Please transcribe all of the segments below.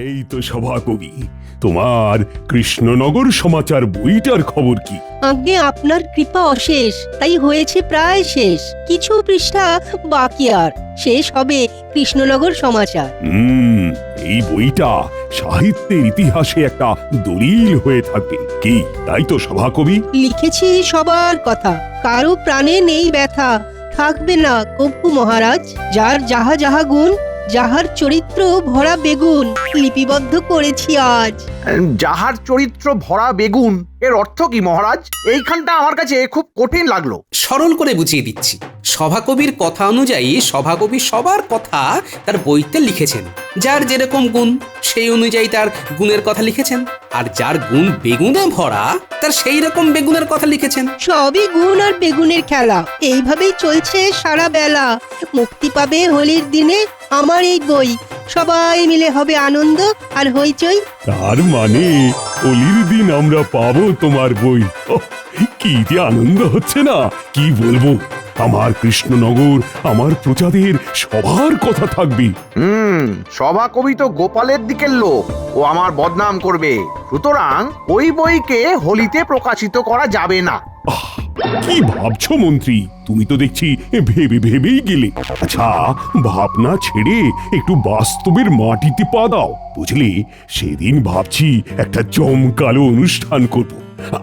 এই তো সভাকবি, তোমার কৃষ্ণনগর সমাচার বইটার খবর কি? আজ্ঞে আপনার কৃপা অশেষ, তাই হয়েছে প্রায় শেষ। কিছু পৃষ্ঠা বাকি, আর শেষ হবে কৃষ্ণনগর সমাচার। এই বইটা সাহিত্যের ইতিহাসে একটা দলিল হয়ে থাকবে, কি তাই তো সভাকবি? লিখেছি সবার কথা, কারো প্রাণে নেই ব্যথা, থাকবে না কভু মহারাজ। যার যাহা যাহা গুণ, যাহার চরিত্র ভরা বেগুন, লিপিবদ্ধ করেছি আজ। যাহার চরিত্র ভরা বেগুন এর অর্থ কি মহারাজ? এইখানটা আমার কাছে খুব কঠিন লাগলো। সরল করে বুঝিয়ে দিচ্ছি। সভাকবির কথা অনুযায়ী সভাকবি সবার কথা তার বইতে লিখেছেন। যার যেরকম গুণ সেই অনুযায়ী তার গুণের কথা লিখেছেন, আর যার গুণ বেগুনে ভরা তার সেই রকম বেগুনের কথা লিখেছেন। সবই গুণ আর বেগুনের খেলা, এইভাবেই চলছে সারা বেলা। মুক্তি পাবে হোলির দিনে আমার এই বই, সবাই মিলে হবে আনন্দ আর হইচই। তার মানে হোলির দিন আমরা পাবো তোমার বই। ওহ, কি যে আনন্দ হচ্ছে না, কি বলবো। আমার কৃষ্ণনগর, আমার প্রজাদের সবার কথা থাকবে। সভা কবি তো গোপালের দিকের লোক, ও আমার বদনাম করবে। সুতরাং ওই বইকে হোলিতে প্রকাশিত করা যাবে না। কি ভাবছো মন্ত্রী? তুমি তো দেখছি ভেবে ভেবেই গেলে। আচ্ছা, ভাবনা ছেড়ে একটু বাস্তবের মাটিতে পা দাও, বুঝলে? সেদিন ভাবছি একটা জমকালো অনুষ্ঠান করব।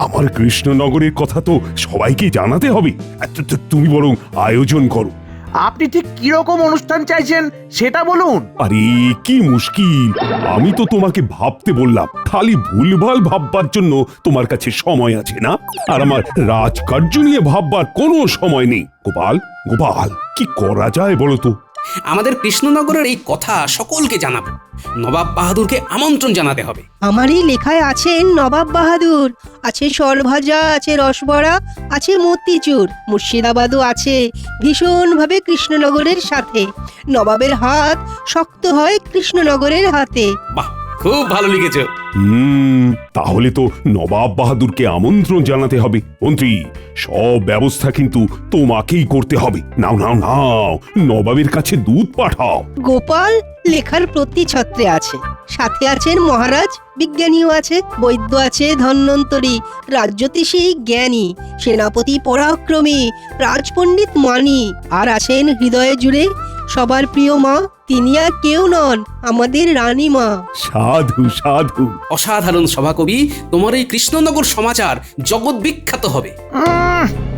আমার কৃষ্ণনগরের কথা তো সবাইকে জানাতে হবে। তুমি বরং আয়োজন করো। আপনি ঠিক কিরকম অনুষ্ঠান চাইছেন সেটা বলুন। আরে কি মুশকিল, আমি তো তোমাকে ভাবতে বললাম, খালি ভুলভাল ভাববার জন্য তোমার কাছে সময় আছে না? আর আমার রাজকার্য নিয়ে ভাববার কোনো সময় নেই। গোপাল, গোপাল, কি করা যায় বলো তো? আমাদের কৃষ্ণনগরের এই কথা সকলকে জানাবো। নবাব বাহাদুরকে আমন্ত্রণ জানাতে হবে। আমারই লেখায় আছেন নবাব বাহাদুর, আছে সরভাজা, আছে রসবড়া, আছে মতিচুর, মুর্শিদাবাদও আছে ভীষণভাবে কৃষ্ণনগরের সাথে। নবাবের হাত শক্ত হয় কৃষ্ণনগরের হাতে। বাহ, খুব ভালো লিখেছো। তাহলে তো নবাব বাহাদুরকে আমন্ত্রণ জানাতে হবে। মন্ত্রী, সব ব্যবস্থা কিন্তু তোমাকেই করতে হবে। নাও নাও নাও, নবাবের কাছে দুধ পাঠাও। গোপাল লেখার প্রতি ছত্রে আছে, সাথে আছেন মহারাজ, বিজ্ঞানীও আছে, বৈদ্য আছে ধন্বন্তরী, রাজ্যতীষী জ্ঞানী, সেনাপতি পরাক্রমী, রাজপণ্ডিত মানি, আর আছেন হৃদয়ে জুড়ে সবার প্রিয় মা, তিনি আর কেউ নন, আমাদের রানী মা। সাধু সাধু। অসাধারণ সভাকবি, তোমার এই কৃষ্ণনগর সমাচার জগৎ বিখ্যাত হবে।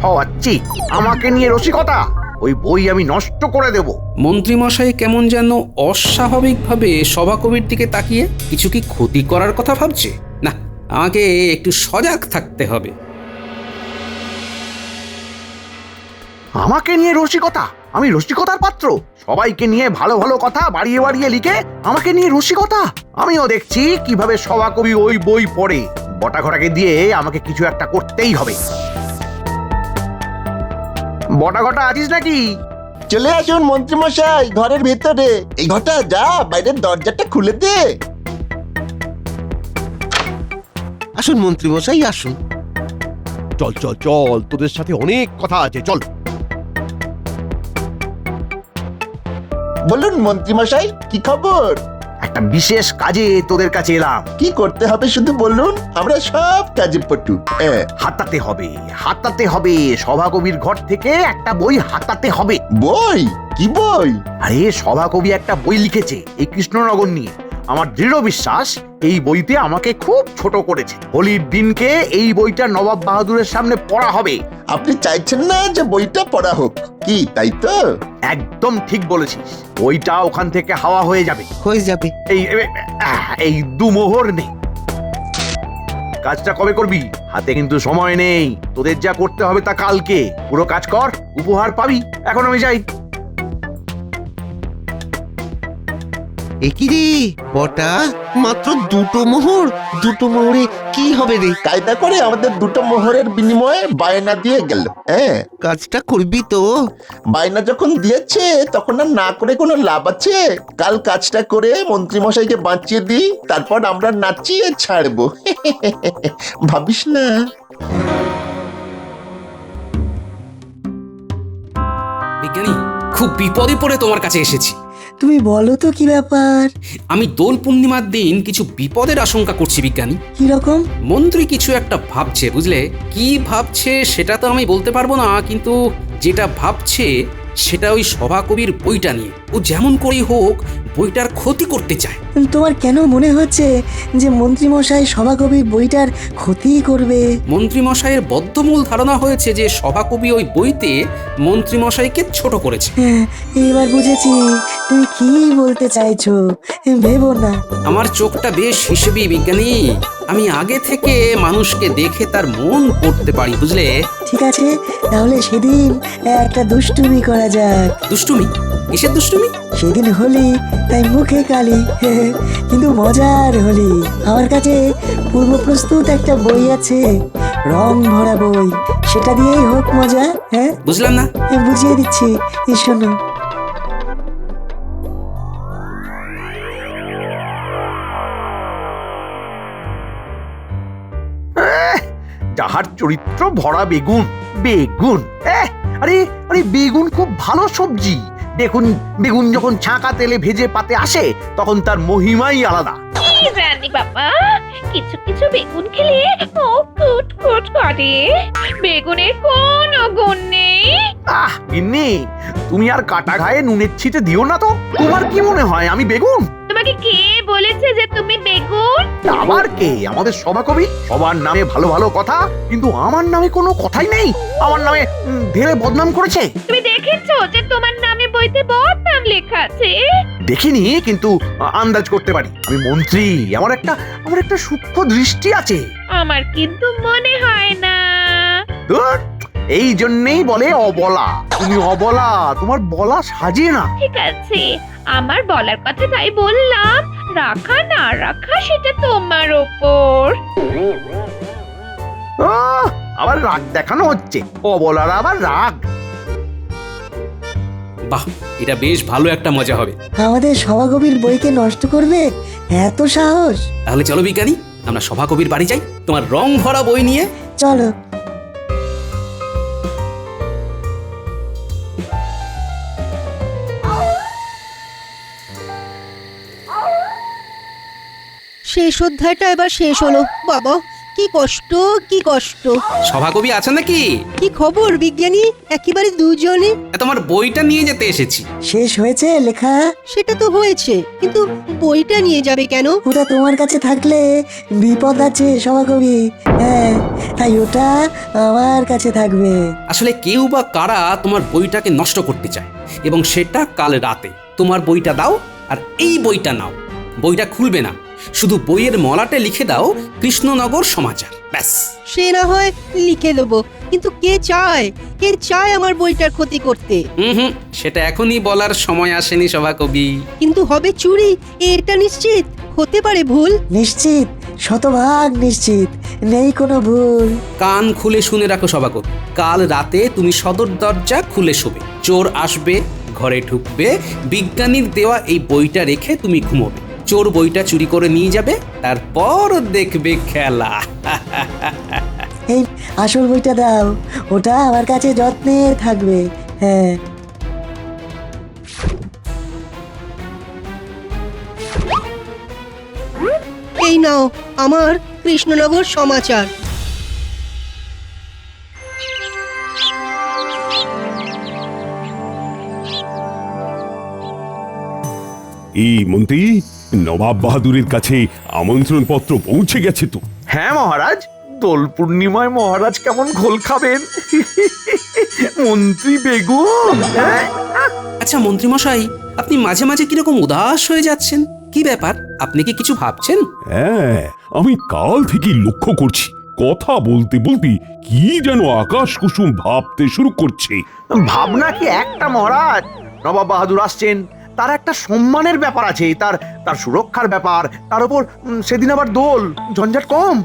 হওয়াচ্ছি আমাকে নিয়ে রসিকতা, ওই বই আমি নষ্ট করে দেব। মন্ত্রীমশাই কেমন যেন অস্বাভাবিকভাবে সভাকবির দিকে তাকিয়ে কিছু কি ক্ষতি করার কথা ভাবছে। না, আমাকে একটু সজাগ থাকতে হবে। আমাকে নিয়ে রসিকতা? আমি রসিকতার পাত্র? সবাইকে নিয়ে ভালো ভালো কথা বাড়িয়ে বাড়িয়ে লিখে আমাকে নিয়ে রসিকতা? আমিও দেখছি কিভাবে সভাকবি ওই বই পড়ে। বটাঘটাকে দিয়ে আমাকে কিছু একটা করতেই হবে। বটাঘটা আছিস নাকি? চলে আসুন মন্ত্রীমশাই, ঘরের ভেতরে। এই ঘরটা যা, বাইরের দরজাটা খুলে দে। আসুন মন্ত্রীমশাই, আসুন। চল চল চল, তোদের সাথে অনেক কথা আছে, চল। বলুন মন্ত্রীমশাই, কি খবর? একটা বিশেষ কাজে তোদের কাছে এলাম। কি করতে হবে শুধু বলুন, আমরা সব কাজে পটু। হাতাতে হবে, হাতাতে হবে। সভাকবির ঘর থেকে একটা বই হাতাতে হবে। বই? কি বই? আরে সভাকবি একটা বই লিখেছে এই কৃষ্ণনগর নিয়ে। আমার দৃঢ় বিশ্বাস এই বইতে আমাকে খুব ছোট করেছে। হোলির দিনকে এই বইটা নবাব বাহাদুরের সামনে পড়া হবে। আপনি চাইছেন না যে বইটা পড়া হোক, কি তাই তো? একদম ঠিক বলেছিস, বইটা ওখান থেকে হাওয়া হয়ে যাবে। হয়ে যাবে। এই দুমোহর নেই। কাজটা কবে করবি? হাতে কিন্তু সময় নেই। তোদের যা করতে হবে তা কালকে। পুরো কাজ কর, উপহার পাবি। এখন আমি যাই। একই রে বটা, মাত্র দুটো মোহর? দুটো মোহরে কি হবে রে? কায়দা করে আমাদের দুটো মোহরের বিনিময়ে বায়না দিয়ে গেল। কাজটা করবি তো? বায়না যখন দিয়েছে তখন আর না করে কোনো লাভ আছে? কাল কাজটা করে মন্ত্রীমশাইকে বাঁচিয়ে দিই, তারপর আমরা নাচিয়ে ছাড়বো। ভাবিস না? বিজ্ঞানী, খুব বিপদে পড়ে তোমার কাছে এসেছি। তুমি বলো তো কি ব্যাপার? আমি দোল পূর্ণিমার দিন কিছু বিপদের আশঙ্কা করছি বিজ্ঞানী। কি রকম? মন্ত্রী কিছু একটা ভাবছে, বুঝলে? কি ভাবছে সেটা তো আমি বলতে পারবো না, কিন্তু যেটা ভাবছে সেটা ওই সভাকবির বইটা নিয়ে। ও যেমন করেই হোক বইটার ক্ষতি করতে চায়। তোমার কেন মনে হচ্ছে যে মন্ত্রীমশাই সভাকবির বইটার ক্ষতি করবে? মন্ত্রীমশাইয়ের বদ্ধমূল ধারণা হয়েছে যে সভাকবি ওই বইতে মন্ত্রীমশাইকে ছোট করেছে। হ্যাঁ, এবার বুঝেছি তুমি কি বলতে চাইছো। ভেবো না। আমার চোখটা বেশ হিসেবি বিজ্ঞানী। আমি আগে থেকে মানুষকে দেখে তার মন পড়তে পারি, বুঝলে? ঠিক আছে, তাহলে সেদিন একটা দুষ্টুমি করা যাক। দুষ্টুমি? কিসের দুষ্টুমি? সেদিন হোলি, তাই মুখে কালি, কিন্তু মজার হোলি। আমার কাছে পূর্ব প্রস্তুত একটা বই আছে, রং ভরা বই। সেটা দিয়েই হোক মজা। হ্যাঁ, বুঝলাম না। বুঝিয়ে দিচ্ছি, এই শোনো। যাহার চরিত্র ভরা বেগুন। বেগুন, আরে আরে বেগুন খুব ভালো সবজি। দেখুন, বেগুন যখন ছাঁকা তেলে ভেজে পাতে আসে তখন তার মহিমাই আলাদা। কি জানি বাবা, কিছু কিছু বেগুন খেলে ও কুট কুট করে। বেগুনের কোনো গুণ নেই। আহ গিন্নি, তুমি আর কাটা ঘায়ে নুনের ছিটে দিও না তো। তোমার কি মনে হয় আমি বেগুন? তোমাকে কে বলেছে যে তুমি বেগুন? আবার কে? আমাদের সভাকবি। সবার নামে ভালো ভালো কথা, কিন্তু আমার নামে কোনো কথাই নেই। আমার নামে ঢেলে বদনাম করেছে। তুমি দেখেছো যে তোমার নামে বইতে বদনাম লেখা আছে? দেখিনি, কিন্তু আন্দাজ করতে পারি। আমি মন্ত্রী, আমার একটা সূক্ষ্ম দৃষ্টি আছে। আমার কিন্তু মনে হয় না। ধুর, এই জন্যেই বলে অবলা। তুমি অবলা, তোমার বলা সাজে না। ঠিক আছে, আমার বলার কথা তাই বললাম। রাখা না রাখা সেটা তোমার ওপর। আবার রাগ দেখানো হচ্ছে। অবলার আবার রাগ। বাহ, এটা বেশ ভালো একটা মজা হবে। আমাদের সভাকবির বইকে নষ্ট করবে? এত সাহস? তাহলে চলো বিজ্ঞানী, আমরা সভাকবির বাড়ি যাই তোমার রং ভরা বই নিয়ে। চলো। শেষ অধ্যায়টা এবার শেষ হলো। বাবা, কি কষ্ট, কি কষ্ট। সভাকবি আছেন নাকি? কি খবর বিজ্ঞানী? একেবারে দুজনে। তোমার বইটা নিয়ে যেতে এসেছি। শেষ হয়েছে লেখা? সেটা তো হয়েছে, কিন্তু বইটা নিয়ে যাবে কেন? ওটা তোমার কাছে থাকলে বিপদ আছে সভাকবি। হ্যাঁ, তাই ওটা আমার কাছে থাকবে। আসলে কেউ বা কারা তোমার বইটাকে নষ্ট করতে চায়, এবং সেটা কাল রাতে। তোমার বইটা দাও আর এই বইটা নাও। বইটা খুলবে না, শুধু বইয়ের মলাটে লিখে দাও কৃষ্ণনগর সমাচার, ব্যাস। সে না হয় লিখে দেবো, কিন্তু কে চায়, কে চায় আমার বইটার ক্ষতি করতে? হুম, সেটা এখনই বলার সময় আসেনি সভাকবি। কিন্তু হবে চুরি, এটা নিশ্চিত। হতে পারে ভুল। নিশ্চিত, শতভাগ নিশ্চিত, নেই কোনো ভুল। কান খুলে শুনে রাখো সভাকবি, কাল রাতে তুমি সদর দরজা খুলে শোবে। চোর আসবে, ঘরে ঢুকবে, বিজ্ঞানীর দেওয়া এই বইটা রেখে তুমি ঘুমোবে। চোর বইটা চুরি করে নিয়ে যাবে, তারপর দেখবে খেলা। এই আসল বইটা দাও, ওটা আমার কাছে যত্নে থাকবে। হ্যাঁ, এই নাও আমার কৃষ্ণনগর সমাচার। এই মন্ত্রী, নবাব বাহাদুরের কাছে আমন্ত্রণ পত্র পৌঁছে গেছে তো? হ্যাঁ মহারাজ, দোল পূর্ণিমায় মহারাজ কেমন ঘোল খাবেন। মন্ত্রী বেগুন। আচ্ছা মন্ত্রীমশাই, আপনি মাঝে মাঝে কিরকম উদাস হয়ে যাচ্ছেন? কি ব্যাপার? আপনি কি কিছু ভাবছেন? হ্যাঁ, আমি কাল থেকে লক্ষ্য করছি, কথা বলতে বলতে কি যেন আকাশ কুসুম ভাবতে শুরু করছে। ভাবনা কি একটা মহারাজ? নবাব বাহাদুর আসছেন, তার একটা সম্মানের ব্যাপার আছে, তার সুরক্ষার ব্যাপার, তার উপর সেদিন আবার দোল, ঝঞ্ঝাট কম।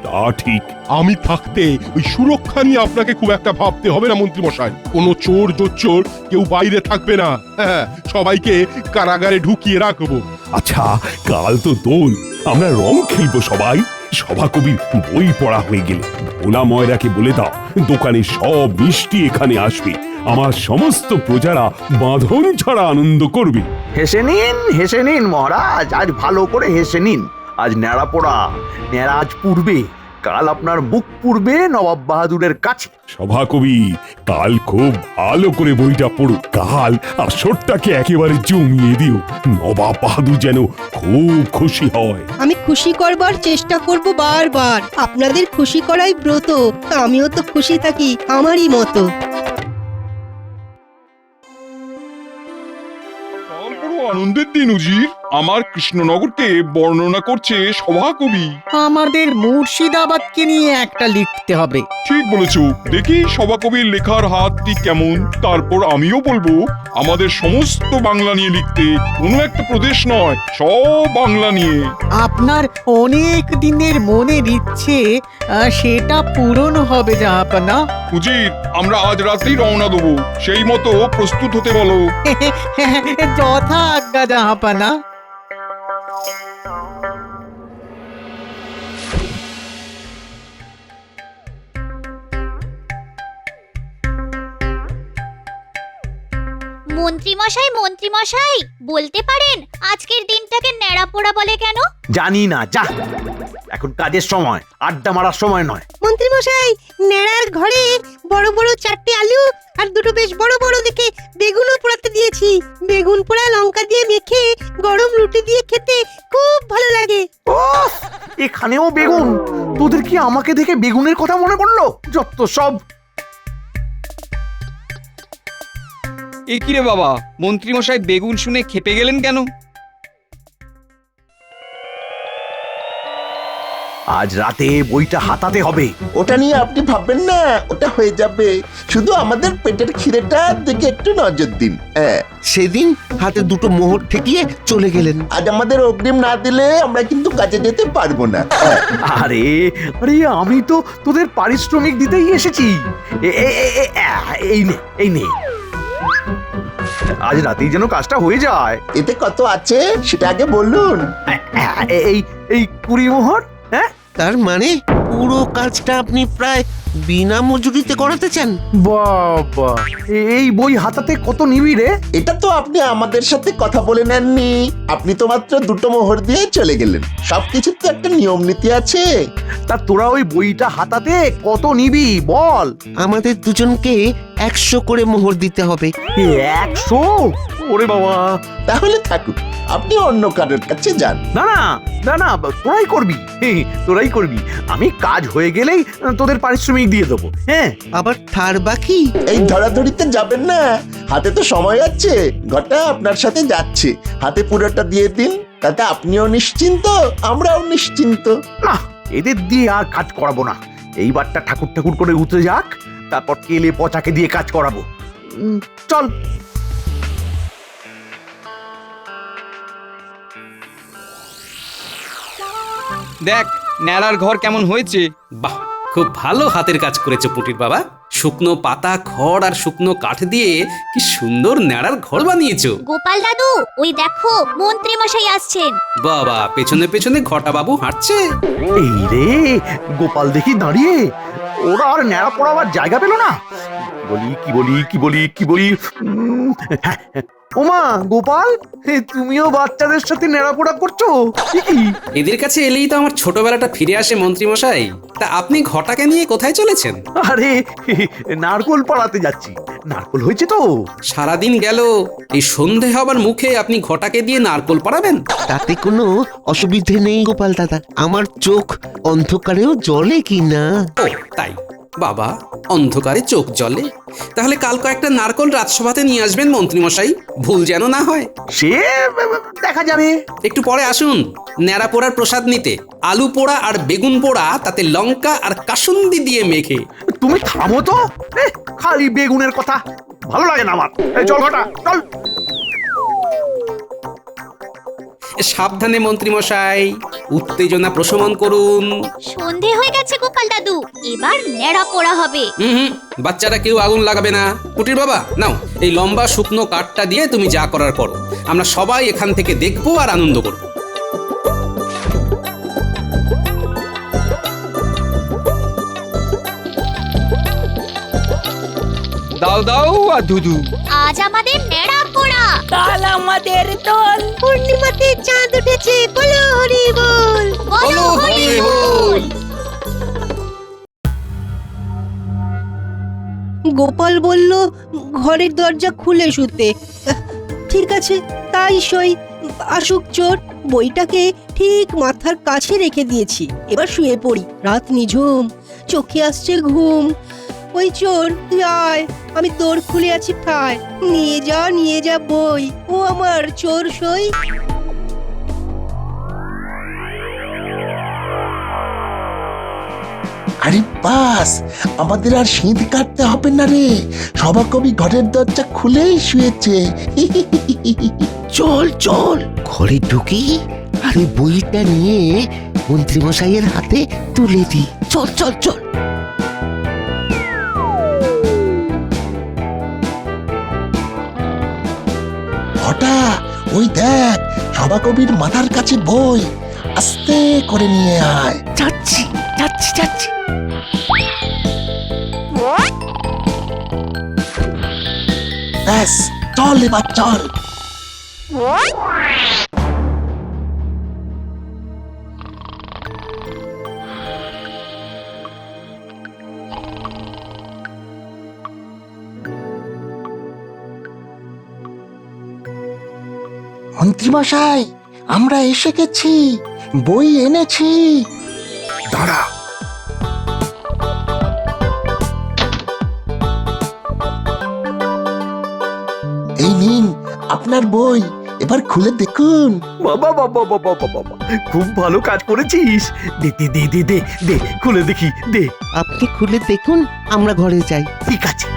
তা ঠিক। আমি থাকতে ওই সুরক্ষা নিয়ে আপনাকে খুব একটা ভাবতে হবে না মন্ত্রী মশাই। কোনো চোর জোচ্চোর কেউ বাইরে থাকবে না। হ্যাঁ, সবাইকে কারাগারে ঢুকিয়ে রাখবো। আচ্ছা, কাল তো দোল, আমরা রং খেলবো সবাই। সভাকবির বই পড়া হয়ে গেলে ভোলা ময়রাকে বলে দাও দোকানে সব মিষ্টি এখানে আসবে, আমার সমস্ত প্রজারা বাঁধন ছাড়া আনন্দ করবে। হেসে নিন মহারাজ, আজ ভালো করে হেসে নিন। আজ ন্যাড়া পোড়া, ন্যাড়া আজ পূর্বে, কাল আপনার বুক পূর্বে নবাব বাহাদুরের কাছে। সভাকবি কাল খুব ভালো করে বইটা পড়ো, কাল আসরটাকে একেবারে জমিয়ে দিও, নবাব বাহাদুর যেন খুব খুশি হয়। আমি খুশি করবার চেষ্টা করব বারবার, আপনাদের খুশি করাই ব্রত, আমিও তো খুশি থাকি আমারই মতো। বড় আনন্দের দিন উজির, আমার কৃষ্ণনগরকে বর্ণনা করছে সভাকবি। আমাদের মুর্শিদাবাদকে নিয়ে একটা লিখতে হবে। ঠিক বলেছো, দেখি সভাকবির লেখার হাতটি কেমন, তারপর আমিও বলবো আমাদের সমস্ত বাংলা নিয়ে লিখতে, কোনো একটা প্রদেশ নয়, সব বাংলা নিয়ে। আপনার অনেক দিনের মনের ইচ্ছে সেটা পূরণ হবে জাহাপানা। উজির, আমরা আজ রাতেই রওনা দেবো, সেই মতো প্রস্তুত হতে বলো। যথা আজ্ঞা জাহাপানা। মন্ত্রীমশাই, মন্ত্রীমশাই, বলতে পারেন আজকের দিনটাকে ন্যাড়া পোড়া বলে কেন? জানি না, যা, এখন কাজের সময়, আড্ডা মারার সময় নয়। মন্ত্রী মশাই, নেড়ার ঘরে বড় বড় 4টে আলু আর দুটো বেশ বড় বড় দেখে বেগুনও পোড়াতে দিয়েছি। বেগুন পোড়া লঙ্কা দিয়ে মেখে গরম রুটি দিয়ে খেতে খুব ভালো লাগে। ওহ, এখানেও বেগুন! তোদের কি আমাকে দেখে বেগুনের কথা মনে পড়লো? যত সব। এ কি রে বাবা, মন্ত্রীমশাই বেগুন শুনে খেপে গেলেন কেন? আজ রাতে বইটা হাতাতে হবে। ওটা নিয়ে আপনি ভাববেন না, ওটা হয়ে যাবে। শুধু আমাদের পেটের খিদেটার দিকে একটু নজর দিন। হ্যাঁ, সেদিন হাতে দুটো মোহর ঠেকিয়ে চলে গেলেন। আজ আমাদের অগ্রিম না দিলে আমরা কিন্তু কাজে যেতে পারবো না। হ্যাঁ। আরে আরে, আমি তো তোদের পারিশ্রমিক দিতেই এসেছি। এই নে আজ রাতেই যেন কাজটা হয়ে যায়। এতে কত আছে সেটা আগে বলুন। এই 20 মোহর। হ্যাঁ, তার মানে পুরো কাজটা আপনি প্রায় বিনা মজুরিতে করাতে চান? বাবা, এই বই হাতাতে কত নিবি রে? এটা তো আপনি আমাদের সাথে কথা বলে নেননি, আপনি তো মাত্র 2টো মোহর দিয়ে চলে গেলেন। সবকিছুর তো একটা নিয়ম নীতি আছে। তা তোরা ওই বইটা হাতাতে কত নিবি বল? আমাদের দুজনকে 100 করে মোহর দিতে হবে। 100? ওরে বাবা! তাহলে থাকুক, আপনি অন্য কারোর কাছে যান। না না না না, তোরাই করবি, তোরাই করবি। আমি কাজ হয়ে গেলেই তোদের পারিশ্রমিক দিয়ে দেবো। হ্যাঁ, আবার ধার বাকি? এই ধরাধরিতে যাবেন না, হাতে তো সময় আছে। ঘটা আপনার সাথে যাচ্ছে, হাতে পুরোটা দিয়ে দিন, তাতে আপনিও নিশ্চিন্ত, আমরাও নিশ্চিন্ত। না, এদের দিয়ে আর কাজ করাবো না। এইবারটা ঠাকুর ঠাকুর করে উঠে যাক, তারপর কেলে পচাকে দিয়ে কাজ করাবো। চল। দেখ ন্যাড়ার ঘর কেমন হয়েছে। বাহ, খুব ভালো হাতের কাজ করেছো পুটির বাবা। শুকনো পাতা, খড় আর শুকনো কাঠ দিয়ে কি সুন্দর ন্যাড়ার ঘর বানিয়েছো। গোপাল দাদু, ওই দেখো মন্ত্রীমশাই আসছেন। বাবা, পেছনে পেছনে ঘটা বাবু হাঁটছে। এই রে, গোপাল দেখি দাঁড়িয়ে। ওরা আর ন্যাড়া পড়াবার জায়গা পেল না। কি বলি। হ্যাঁ, ওমা গোপাল, তুমিও বাচ্চাদের সাথে নেড়াপোড়া করছো? এদের কাছে এলেই তো আমার ছোটবেলাটা ফিরে আসে মন্ত্রীমশাই। তা আপনি ঘটাকে নিয়ে কোথায় চলেছেন? আরে, নারকোল পাড়াতে যাচ্ছি। নারকোল হয়েছে তো। সারাদিন গেল, এই সন্ধে হবার মুখে আপনি ঘটাকে দিয়ে নারকোল পাড়াবেন? তাতে কোনো অসুবিধে নেই গোপাল দাদা, আমার চোখ অন্ধকারেও জ্বলে কি না। ও তাই? বাবা, অন্ধকারে চোখ জ্বলে? তাহলে কাল কয়েকটা নারকোল রাজসভাতে নিয়ে আসবেন মন্ত্রীমশাই, ভুল যেন না হয়। সে দেখা যাবে। একটু পরে আসুন ন্যাড়া পোড়ার প্রসাদ নিতে। আলু পোড়া আর বেগুন পোড়া, তাতে লঙ্কা আর কাসুন্দি দিয়ে মেখে। তুমি থামো তো, খালি বেগুনের কথা ভালো লাগে না আমার। চল ঘটা, চল। সাবধানে মন্ত্রীমশাই, উত্তেজনা প্রশমন করুন। সন্ধে হয়ে গেছে গোপাল দাদু, এবার ন্যাড়া পোড়া হবে। বাচ্চারা কেউ আগুন লাগাবে না। কুটির বাবা, নাও এই লম্বা শুকনো কাঠটা দিয়ে তুমি যা করার করো, আমরা সবাই এখান থেকে দেখবো আর আনন্দ করবো। দাও দাও আর ধুধু। আজ আমাদের নেড়া পোড়া। কাল আমাদের দল। পূর্ণিমাতে চাঁদ উঠেছে, বলো হরি বল। বলো হরি বল। গোপাল বলল ঘরের দরজা খুলে শুতে। ঠিক আছে, তাই সই। আসুক চোর, বইটাকে ঠিক মাথার কাছে রেখে দিয়েছি। এবার শুয়ে পড়ি। রাত নিঝুম, চোখে আসছে ঘুম। ওই চোর, তুই আয়, আমি তোর খুলে আছি ঠায়। নিয়ে যা বই, ও আমার চোর সই। আরে বাস, আমাদের আর শীত কাটতে হবে না রে। সভাকবি ঘরের দরজা খুলেই শুয়েছে। চল চল ঘরে ঢুকি আর ওই বইটা নিয়ে মন্ত্রীমশাইয়ের হাতে তুলে দি। চল চল চল। ঘটা, ওই দেখ, সভাকবির মাথার কাছে বই। আস্তে করে নিয়ে আয়। যাচ্ছি যাচ্ছি যাচ্ছি। ব্যাস, চল এবার চল। মন্ত্রীমশাই, আমরা এসে গেছি, বই এনেছি। দাঁড়া, এই নিন আপনার বই, এবার খুলে দেখুন। বাবা বাবা বাবা বাবা, খুব ভালো কাজ করেছিস। দে দে দে দে দে দে, খুলে দেখি দে। আপনি খুলে দেখুন, আমরা ঘরে যাই। ঠিক আছে।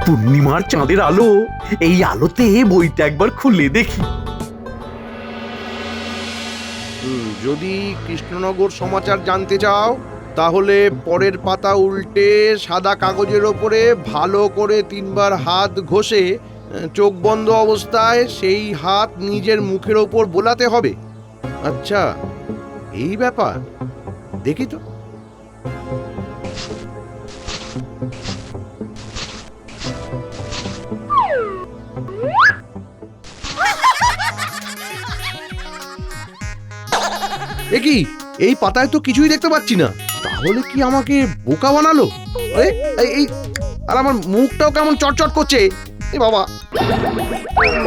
পূর্ণিমার চাঁদের আলো, এই আলোতে বইটা একবার খুলে দেখি। যদি কৃষ্ণনগর সমাচার জানতে চাও তাহলে পরের পাতা উল্টে সাদা কাগজের ওপরে ভালো করে 3 বার হাত ঘষে চোখ বন্ধ অবস্থায় সেই হাত নিজের মুখের ওপর বোলাতে হবে। আচ্ছা, এই ব্যাপার, দেখি তো। এ কি, এই পাতায় তো কিছুই দেখতে পাচ্ছি না। তাহলে কি আমাকে বোকা বানালো? এই আর আমার মুখটাও কেমন চটচট করছে। এ বাবা,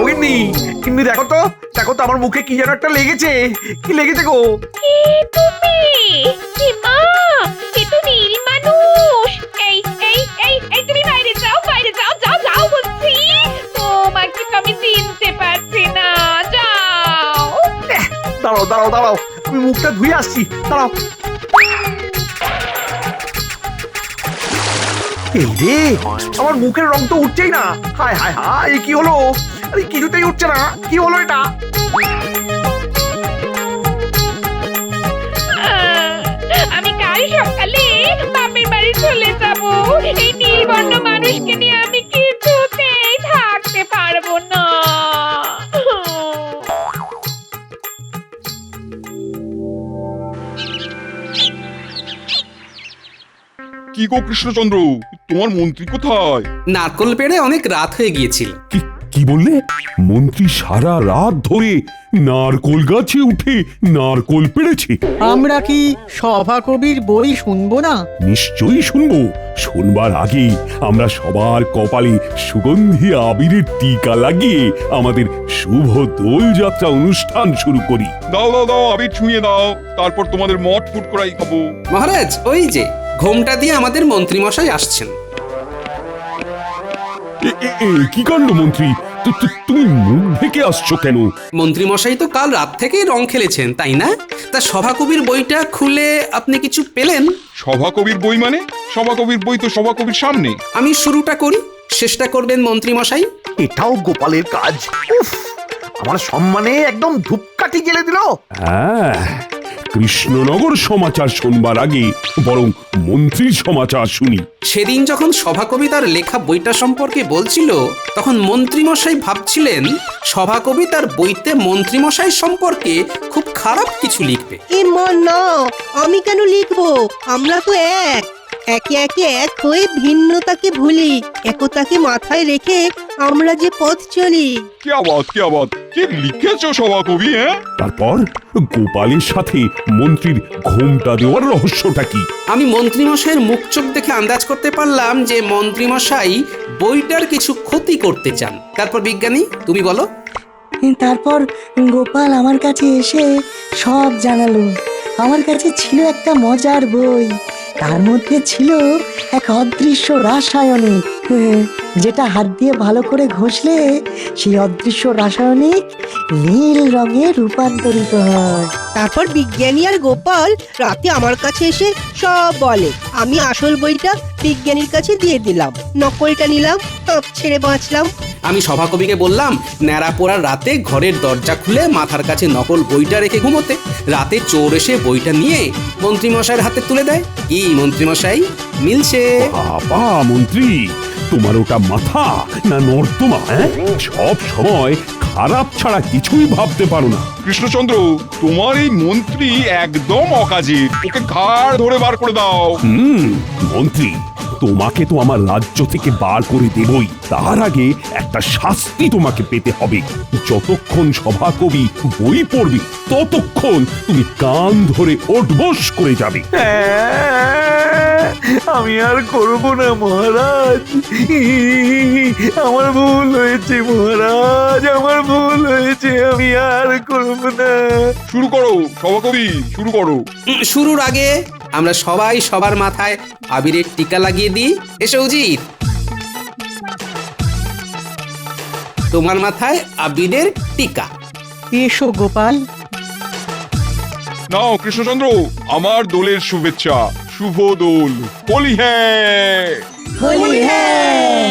ওগিন্নি, কিন্তু দেখো তো, দেখো তো আমার মুখে কি যেন একটা লেগেছে। কি লেগেছে গো? কে তুমি? কি মা? এ তো নীল মানুষ। এই তুমি বাইরে যাও, যাও বলছি। তোমাকে তো আমি চিনতে পারছি না। যাও। দাঁড়াও দাঁড়াও দাঁড়াও, আমি মুখটা ধুয়ে আসছি, দাঁড়াও। এই রে, আমার মুখের রং তো উঠছেই না। হায় হায় হায়, কি হলো? আরে কিছুতেই উঠছে না, কি হলো এটা? আমি কাল সকালে বাপের বাড়ি চলে যাব। এই নীলবর্ণ মানুষকে নিয়ে আমি কিছুতেই থাকতে পারবো না। কি গো কৃষ্ণচন্দ্র, তোমার মন্ত্রী কোথায়? নারকল পেড়ে অনেক রাত হয়ে গিয়েছিল। কি বললে? মন্ত্রী সারা রাত ধরে নারকোল গাছে উঠে নারকোল পেড়েছে? আমরা কি সভাকবির বই শুনবো না? নিশ্চয়ই শুনবো। শুনবার আগে আমরা সবার কপালে সুগন্ধি আবিরের টিকা লাগিয়ে আমাদের শুভ দোল যাত্রা অনুষ্ঠান শুরু করি। দাও দাও দাও, আবির ছুঁয়ে দাও, তারপর তোমাদের মঠ ফুট করাই খাবো। মহারাজ, ওই যে ঘোমটা দিয়ে আমাদের মন্ত্রীমশাই আসছেন। কি কাণ্ড মন্ত্রী, তুমি মুখ ঢেকে আসছো কেন? মন্ত্রীমশাই তো কাল রাত থেকেই রং খেলেছেন, তাই না? তা সভাকবির বইটা খুলে আপনি কিছু পেলেন? সভাকবির বই মানে? সভাকবির বই তো সভাকবির সামনে। আমি শুরুটা করি, শেষটা করবেন মন্ত্রীমশাই। এটাও গোপালের কাজ। উফ, আমার সম্মানে একদম ধূপকাঠি জ্বেলে দিল। হ্যাঁ, কৃষ্ণনগর সমাচার শুনবার আগে বরং মন্ত্রীর সমাচার শুনি। সেদিন যখন সভাকবি তার লেখা বইটা সম্পর্কে বলছিল, তখন মন্ত্রীমশাই ভাবছিলেন সভাকবি তার বইতে মন্ত্রীমশাই সম্পর্কে খুব খারাপ কিছু লিখবে। এ মা না, আমি কেন লিখবো? আমরা তো এক। একে একে এক হয়ে ভিন্নতাকে ভুলি, একতাকে মাথায় রেখে আমরা যে পথ চলি। কি আবাদ কি লিখেছো সভাকবি? তারপর গোপালের সাথে মন্ত্রীর ঘোমটা দেওয়ার রহস্যটা কি? আমি মন্ত্রীমশাইয়ের মুখ চোখ দেখে আন্দাজ করতে পারলাম যে মন্ত্রীমশাই বইটার কিছু ক্ষতি করতে চান। তারপর বিজ্ঞানী তুমি বলো। তারপর গোপাল আমার কাছে এসে সব জানালো। আমার কাছে ছিল একটা মজার বই, তার মধ্যে ছিল এক অদৃশ্য রাসায়নিক, যেটা হাত দিয়ে ভালো করে ঘষলে সেই অদৃশ্য রাসায়নিক নীল রঙে রূপান্তরিত হয়। তারপর বিজ্ঞানী আর গোপাল রাতে আমার কাছে এসে সব বলে। আমি আসল বইটা বিজ্ঞানীর কাছে দিয়ে দিলাম, নকলটা নিলাম, ছেড়ে বাঁচলাম। আমি সভাকবিকে বললাম ন্যাড়া পোড়ার রাতে ঘরের দরজা খুলে মাথার কাছে নকল বইটা রেখে ঘুমোতে। রাতে চোর এসে বইটা নিয়ে মন্ত্রীমশাইয়ের হাতে তুলে দেয়। কি মন্ত্রীমশাই, মিলছে? বাবা মন্ত্রী, তোমার ওটা মাথা না নর্দমা? সব সময় খারাপ ছাড়া কিছুই ভাবতে পারো না। কৃষ্ণচন্দ্র, তোমার এই মন্ত্রী একদম অকাজে, ওকে ঘাড় ধরে বার করে দাও। মন্ত্রী, তোমাকে তো আমার রাজ্য থেকে বার করে দেবই, তার আগে একটা শাস্তি তোমাকে পেতে হবে। যতক্ষণ সভাকবি বই পড়বে ততক্ষণ তুমি কান ধরে ওঠবোস করে যাবে। আমি আর করব না মহারাজ, আমার ভুল হয়েছে মহারাজ, আমার ভুল হয়েছে, আমি আর করব না। শুরু করো সভাকবি, শুরু করো। শুরুর আগে আমরা সবাই সবার মাথায় আবিরের টিকা লাগিয়ে দিই। এসো উজিত, তোমার মাথায় আবিরের টিকা। এসো গোপাল। নাও কৃষ্ণচন্দ্র, আমার দোলের শুভেচ্ছা। শুভ দোল। হোলি হ্যাঁ। হোলি হ্যাঁ।